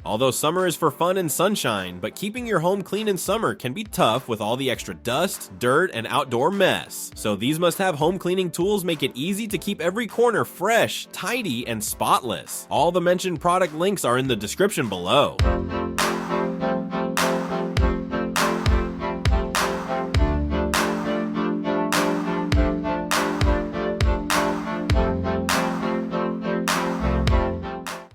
Although summer is for fun and sunshine, but keeping your home clean in summer can be tough with all the extra dust, dirt, and outdoor mess. So these must-have home cleaning tools make it easy to keep every corner fresh, tidy, and spotless. All the mentioned product links are in the description below.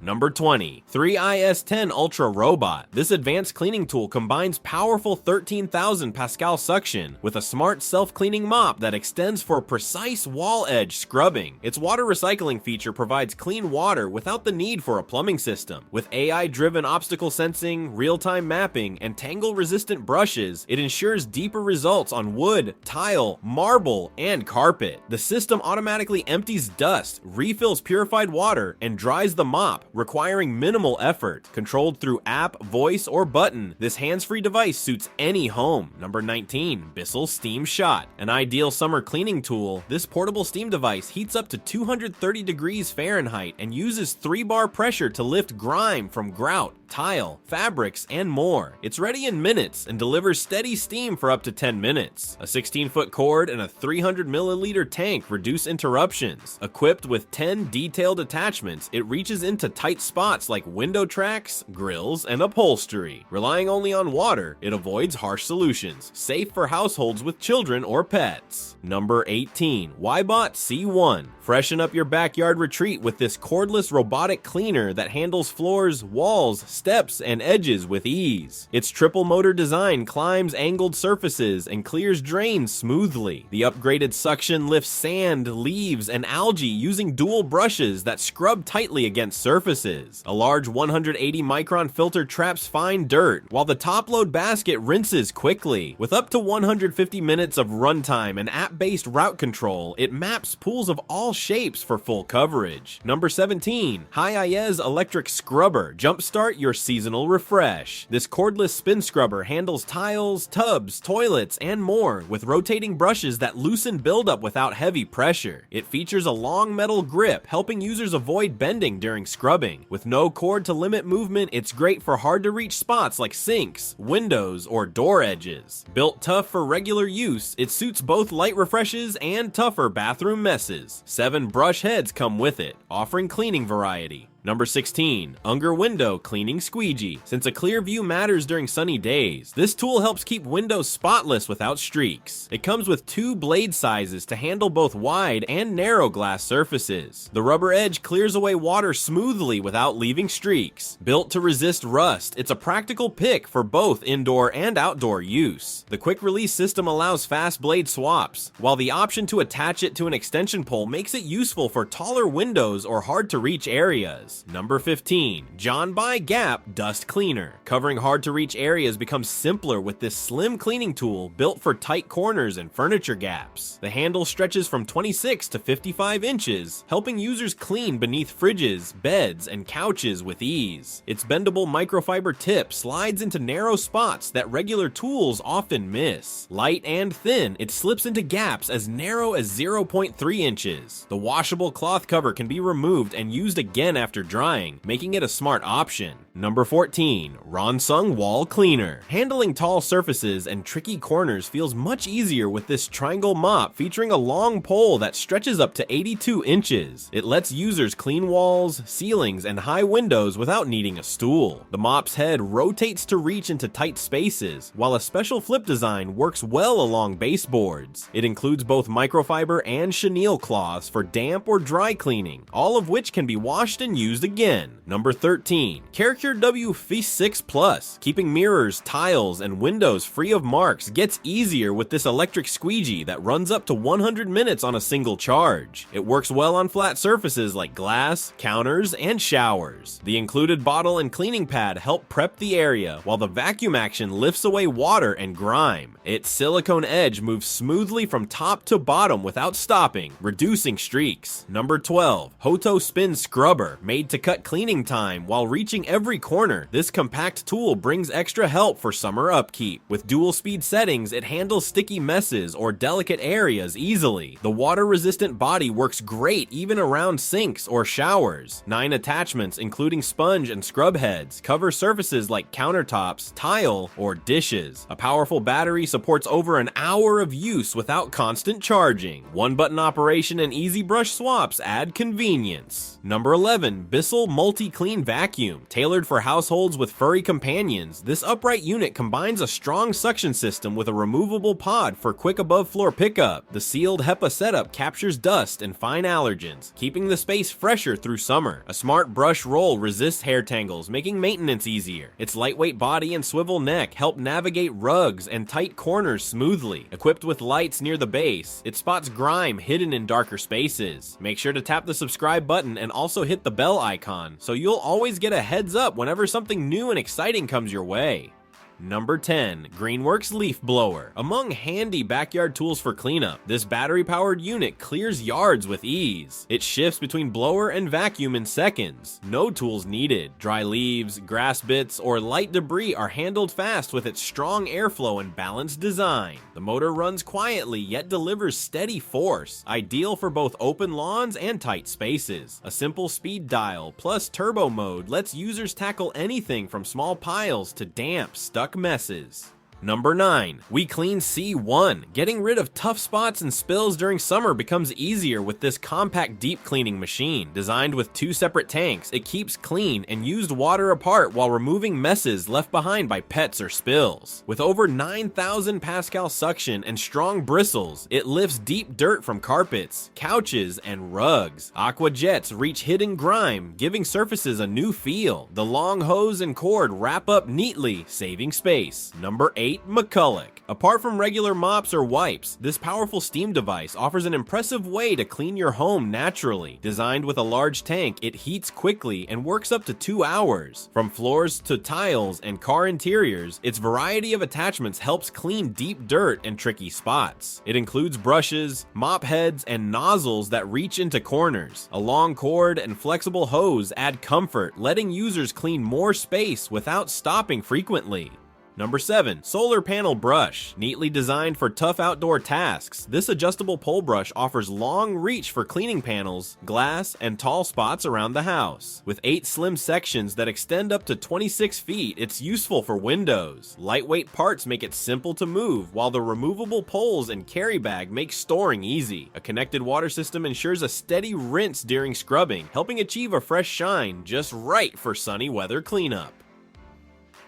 Number 20. 3i S10 Ultra Robot. This advanced cleaning tool combines powerful 13,000 Pascal suction with a smart self-cleaning mop that extends for precise wall edge scrubbing. Its water recycling feature provides clean water without the need for a plumbing system. With AI-driven obstacle sensing, real-time mapping, and tangle-resistant brushes, it ensures deeper results on wood, tile, marble, and carpet. The system automatically empties dust, refills purified water, and dries the mop, requiring minimal effort. Controlled through app, voice, or button, this hands-free device suits any home. Number 19. Bissell Steam Shot. An ideal summer cleaning tool, this portable steam device heats up to 230 degrees Fahrenheit and uses 3-bar pressure to lift grime from grout, tile, fabrics, and more. It's ready in minutes and delivers steady steam for up to 10 minutes. A 16-foot cord and a 300 milliliter tank reduce interruptions. Equipped with 10 detailed attachments, it reaches into tight spots like window tracks, grills, and upholstery. Relying only on water, it avoids harsh solutions, safe for households with children or pets. Number 18. Wybot C1. Freshen up your backyard retreat with this cordless robotic cleaner that handles floors, walls, steps, and edges with ease. Its triple motor design climbs angled surfaces and clears drains smoothly. The upgraded suction lifts sand, leaves, and algae using dual brushes that scrub tightly against surfaces. A large 180 micron filter traps fine dirt, while the top load basket rinses quickly. With up to 150 minutes of runtime and app-based route control, it maps pools of all shapes for full coverage. Number 17. Highyes Electric Scrubber. Jumpstart your seasonal refresh. This cordless spin scrubber handles tiles, tubs, toilets, and more with rotating brushes that loosen buildup without heavy pressure. It features a long metal grip, helping users avoid bending during scrubbing. With no cord to limit movement, it's great for hard-to-reach spots like sinks, windows, or door edges. Built tough for regular use, it suits both light refreshes and tougher bathroom messes. 7 brush heads come with it, offering cleaning variety. Number 16. Unger Window Cleaning Squeegee. Since a clear view matters during sunny days, this tool helps keep windows spotless without streaks. It comes with 2 blade sizes to handle both wide and narrow glass surfaces. The rubber edge clears away water smoothly without leaving streaks. Built to resist rust, it's a practical pick for both indoor and outdoor use. The quick release system allows fast blade swaps, while the option to attach it to an extension pole makes it useful for taller windows or hard to reach areas. Number 15. Jonbyi Gap Dust Cleaner. Covering hard-to-reach areas becomes simpler with this slim cleaning tool built for tight corners and furniture gaps. The handle stretches from 26 to 55 inches, helping users clean beneath fridges, beds, and couches with ease. Its bendable microfiber tip slides into narrow spots that regular tools often miss. Light and thin, it slips into gaps as narrow as 0.3 inches. The washable cloth cover can be removed and used again after drying, making it a smart option. Number 14. Ronsung Wall Cleaner. Handling tall surfaces and tricky corners feels much easier with this triangle mop featuring a long pole that stretches up to 82 inches. It lets users clean walls, ceilings, and high windows without needing a stool. The mop's head rotates to reach into tight spaces, while a special flip design works well along baseboards. It includes both microfiber and chenille cloths for damp or dry cleaning, all of which can be washed and used again. Number 13. Kärcher WV 6 Plus. Keeping mirrors, tiles, and windows free of marks gets easier with this electric squeegee that runs up to 100 minutes on a single charge. It works well on flat surfaces like glass, counters, and showers. The included bottle and cleaning pad help prep the area, while the vacuum action lifts away water and grime. Its silicone edge moves smoothly from top to bottom without stopping, reducing streaks. Number 12. HOTO Spin Scrubber. Made Made to cut cleaning time while reaching every corner, this compact tool brings extra help for summer upkeep. With dual speed settings, it handles sticky messes or delicate areas easily. The water-resistant body works great even around sinks or showers. 9 attachments, including sponge and scrub heads, cover surfaces like countertops, tile, or dishes. A powerful battery supports over an hour of use without constant charging. One-button operation and easy brush swaps add convenience. Number 11. Bissell MultiClean Vacuum. Tailored for households with furry companions, this upright unit combines a strong suction system with a removable pod for quick above-floor pickup. The sealed HEPA setup captures dust and fine allergens, keeping the space fresher through summer. A smart brush roll resists hair tangles, making maintenance easier. Its lightweight body and swivel neck help navigate rugs and tight corners smoothly. Equipped with lights near the base, it spots grime hidden in darker spaces. Make sure to tap the subscribe button and also hit the bell icon, so you'll always get a heads up whenever something new and exciting comes your way. Number 10. Greenworks Leaf Blower. Among handy backyard tools for cleanup, this battery-powered unit clears yards with ease. It shifts between blower and vacuum in seconds. No tools needed. Dry leaves, grass bits, or light debris are handled fast with its strong airflow and balanced design. The motor runs quietly yet delivers steady force, ideal for both open lawns and tight spaces. A simple speed dial plus turbo mode lets users tackle anything from small piles to damp, stuck messes. Number 9. WECLEAN C1. Getting rid of tough spots and spills during summer becomes easier with this compact deep cleaning machine. Designed with 2 separate tanks, it keeps clean and used water apart while removing messes left behind by pets or spills. With over 9,000 pascal suction and strong bristles, it lifts deep dirt from carpets, couches, and rugs. Aqua jets reach hidden grime, giving surfaces a new feel. The long hose and cord wrap up neatly, saving space. Number 8. McCulloch. Apart from regular mops or wipes, this powerful steam device offers an impressive way to clean your home naturally. Designed with a large tank, it heats quickly and works up to 2 hours. From floors to tiles and car interiors, its variety of attachments helps clean deep dirt and tricky spots. It includes brushes, mop heads, and nozzles that reach into corners. A long cord and flexible hose add comfort, letting users clean more space without stopping frequently. Number 7. Solar Panel Brush. Neatly designed for tough outdoor tasks, this adjustable pole brush offers long reach for cleaning panels, glass, and tall spots around the house. With 8 slim sections that extend up to 26 feet, it's useful for windows. Lightweight parts make it simple to move, while the removable poles and carry bag make storing easy. A connected water system ensures a steady rinse during scrubbing, helping achieve a fresh shine just right for sunny weather cleanup.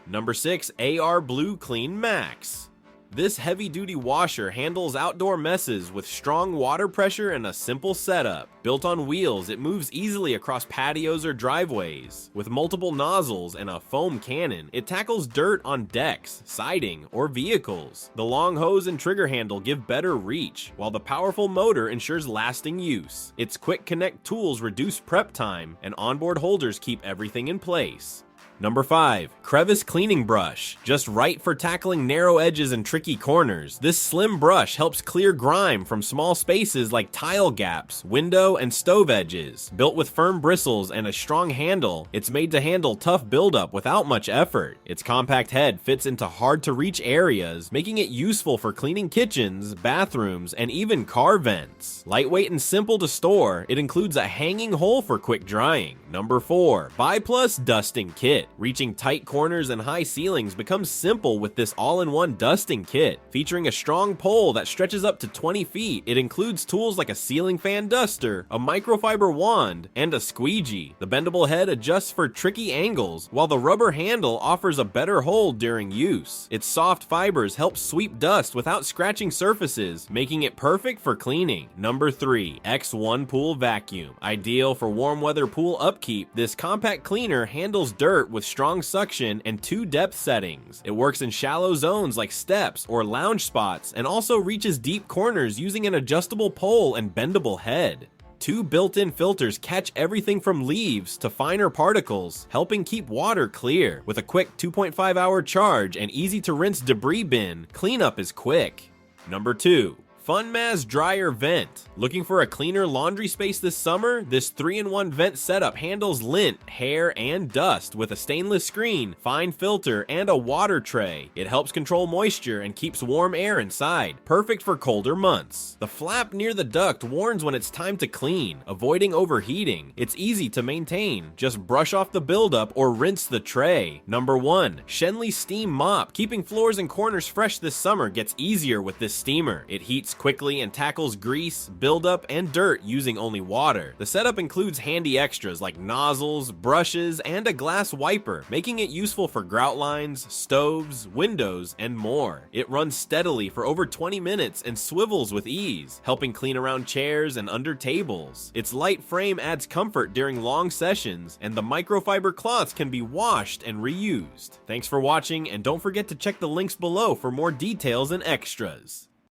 Number 6. AR Blue Clean Maxx. This heavy-duty washer handles outdoor messes with strong water pressure and a simple setup. Built on wheels, it moves easily across patios or driveways. With multiple nozzles and a foam cannon, it tackles dirt on decks, siding, or vehicles. The long hose and trigger handle give better reach, while the powerful motor ensures lasting use. Its quick connect tools reduce prep time, and onboard holders keep everything in place. Number 5. Crevice Cleaning Brush. Just right for tackling narrow edges and tricky corners, this slim brush helps clear grime from small spaces like tile gaps, window, and stove edges. Built with firm bristles and a strong handle, it's made to handle tough buildup without much effort. Its compact head fits into hard-to-reach areas, making it useful for cleaning kitchens, bathrooms, and even car vents. Lightweight and simple to store, it includes a hanging hole for quick drying. Number 4. Buyplus Dusting Kit. Reaching tight corners and high ceilings becomes simple with this all-in-one dusting kit. Featuring a strong pole that stretches up to 20 feet, it includes tools like a ceiling fan duster, a microfiber wand, and a squeegee. The bendable head adjusts for tricky angles, while the rubber handle offers a better hold during use. Its soft fibers help sweep dust without scratching surfaces, making it perfect for cleaning. Number 3. X1 Pool Vacuum. Ideal for warm weather pool upkeep, this compact cleaner handles dirt with strong suction and 2 depth settings. It works in shallow zones like steps or lounge spots, and also reaches deep corners using an adjustable pole and bendable head. 2 built-in filters catch everything from leaves to finer particles, helping keep water clear. With a quick 2.5-hour charge and easy-to-rinse debris bin, cleanup is quick. Number 2. FunMas Dryer Vent. Looking for a cleaner laundry space this summer? This 3-in-1 vent setup handles lint, hair, and dust with a stainless screen, fine filter, and a water tray. It helps control moisture and keeps warm air inside, perfect for colder months. The flap near the duct warns when it's time to clean, avoiding overheating. It's easy to maintain. Just brush off the buildup or rinse the tray. Number 1. Schenley Steam Mop. Keeping floors and corners fresh this summer gets easier with this steamer. It heats quickly and tackles grease, buildup, and dirt using only water. The setup includes handy extras like nozzles, brushes, and a glass wiper, making it useful for grout lines, stoves, windows, and more. It runs steadily for over 20 minutes and swivels with ease, helping clean around chairs and under tables. Its light frame adds comfort during long sessions, and the microfiber cloths can be washed and reused. Thanks for watching, and don't forget to check the links below for more details and extras.